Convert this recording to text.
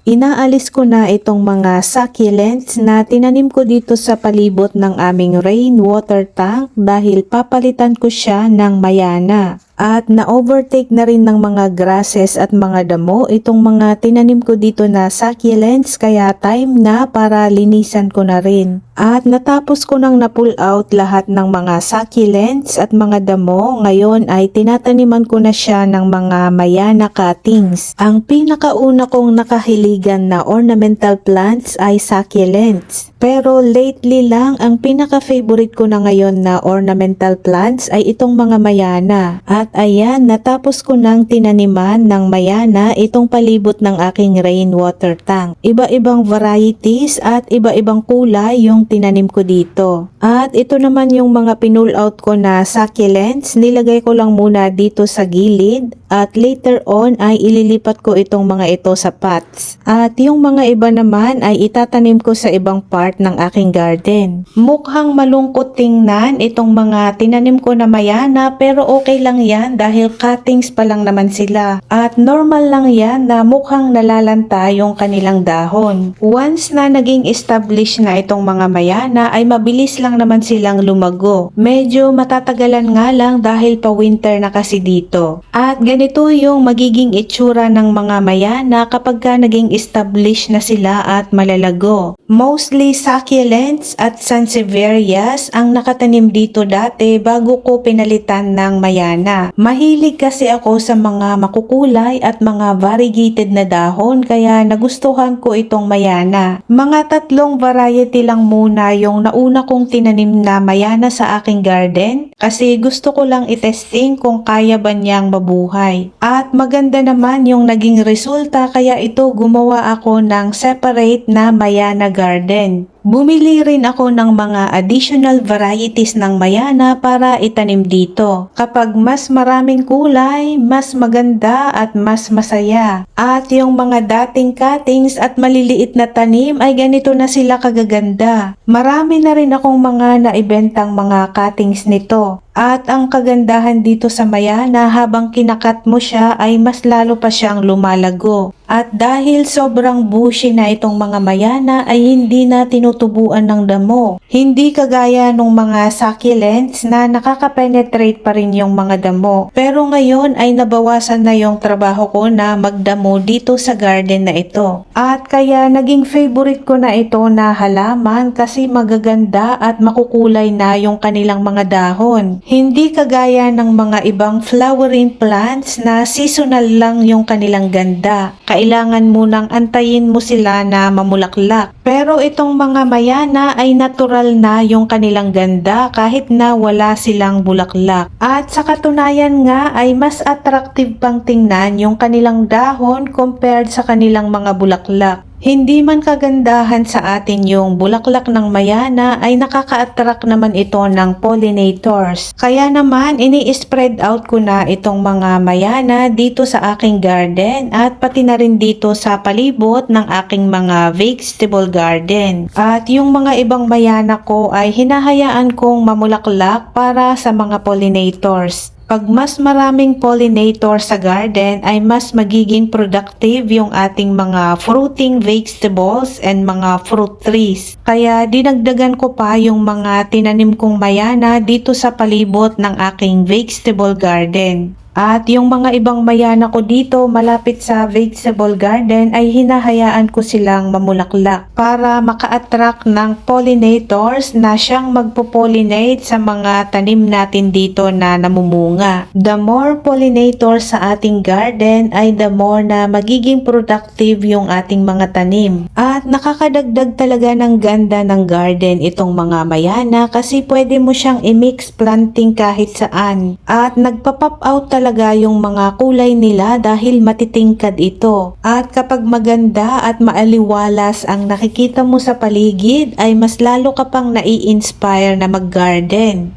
Inaalis ko na itong mga succulents na tinanim ko dito sa palibot ng aming rainwater tank dahil papalitan ko siya ng mayana. At na-overtake na rin ng mga grasses at mga damo itong mga tinanim ko dito na succulents, kaya time na para linisan ko na rin. At natapos ko nang na-pull out lahat ng mga succulents at mga damo, ngayon ay tinataniman ko na siya ng mga mayana cuttings. Ang pinakauna kong nakahiligan na ornamental plants ay succulents. Pero lately lang, ang pinaka-favorite ko na ngayon na ornamental plants ay itong mga mayana. At ayan, natapos ko nang tinaniman ng mayana itong palibot ng aking rainwater tank. Iba-ibang varieties at iba-ibang kulay yung tinanim ko dito. At ito naman yung mga pinull out ko na succulents, nilagay ko lang muna dito sa gilid. At later on ay ililipat ko itong mga ito sa pots. At yung mga iba naman ay itatanim ko sa ibang part ng aking garden. Mukhang malungkot tingnan itong mga tinanim ko na mayana, pero okay lang yan dahil cuttings pa lang naman sila. At normal lang yan na mukhang nalalanta yung kanilang dahon. Once na naging established na itong mga mayana ay mabilis lang naman silang lumago. Medyo matatagalan nga lang dahil pa winter na kasi dito. At ganito yung magiging itsura ng mga mayana kapag ka naging established na sila at malalago. Mostly succulents at sansevierias ang nakatanim dito dati bago ko pinalitan ng mayana. Mahilig kasi ako sa mga makukulay at mga variegated na dahon, kaya nagustuhan ko itong mayana. Mga 3 variety lang muna yung nauna kong tinanim na mayana sa aking garden kasi gusto ko lang itesting kung kaya ba niyang mabuhay. At maganda naman yung naging resulta, kaya ito gumawa ako ng separate na mayana garden. Bumili rin ako ng mga additional varieties ng mayana para itanim dito. Kapag mas maraming kulay, mas maganda at mas masaya. At yung mga dating cuttings at maliliit na tanim ay ganito na sila kagaganda. Marami na rin akong mga naibentang mga cuttings nito. At ang kagandahan dito sa mayana, habang kinakat mo siya ay mas lalo pa siyang lumalago. At dahil sobrang bushy na itong mga mayana ay hindi na tinutubuan ng damo. Hindi kagaya nung mga succulents na nakaka-penetrate pa rin yung mga damo. Pero ngayon ay nabawasan na yung trabaho ko na magdamo dito sa garden na ito. At kaya naging favorite ko na ito na halaman kasi magaganda at makukulay na yung kanilang mga dahon. Hindi kagaya ng mga ibang flowering plants na seasonal lang yung kanilang ganda. Kailangan munang antayin mo sila na mamulaklak. Pero itong mga mayana ay natural na yung kanilang ganda kahit na wala silang bulaklak. At sa katunayan nga ay mas attractive pang tingnan yung kanilang dahon compared sa kanilang mga bulaklak. Hindi man kagandahan sa atin yung bulaklak ng mayana ay nakaka-attract naman ito ng pollinators. Kaya naman ini-spread out ko na itong mga mayana dito sa aking garden at pati na rin dito sa palibot ng aking mga vegetable garden. At yung mga ibang mayana ko ay hinahayaan kong mamulaklak para sa mga pollinators. Pag mas maraming pollinator sa garden ay mas magiging productive yung ating mga fruiting vegetables and mga fruit trees. Kaya dinagdagan ko pa yung mga tinanim kong mayana dito sa palibot ng aking vegetable garden. At yung mga ibang mayana ko dito malapit sa vegetable garden ay hinahayaan ko silang mamulaklak para maka-attract ng pollinators na siyang magpo-pollinate sa mga tanim natin dito na namumunga. The more pollinators sa ating garden ay the more na magiging productive yung ating mga tanim. At nakakadagdag talaga ng ganda ng garden itong mga mayana kasi pwede mo siyang i-mix planting kahit saan. At nagpa-pop out talaga yung mga kulay nila dahil matitingkad ito. At kapag maganda at maaliwalas ang nakikita mo sa paligid ay mas lalo ka pang nai-inspire na mag-garden.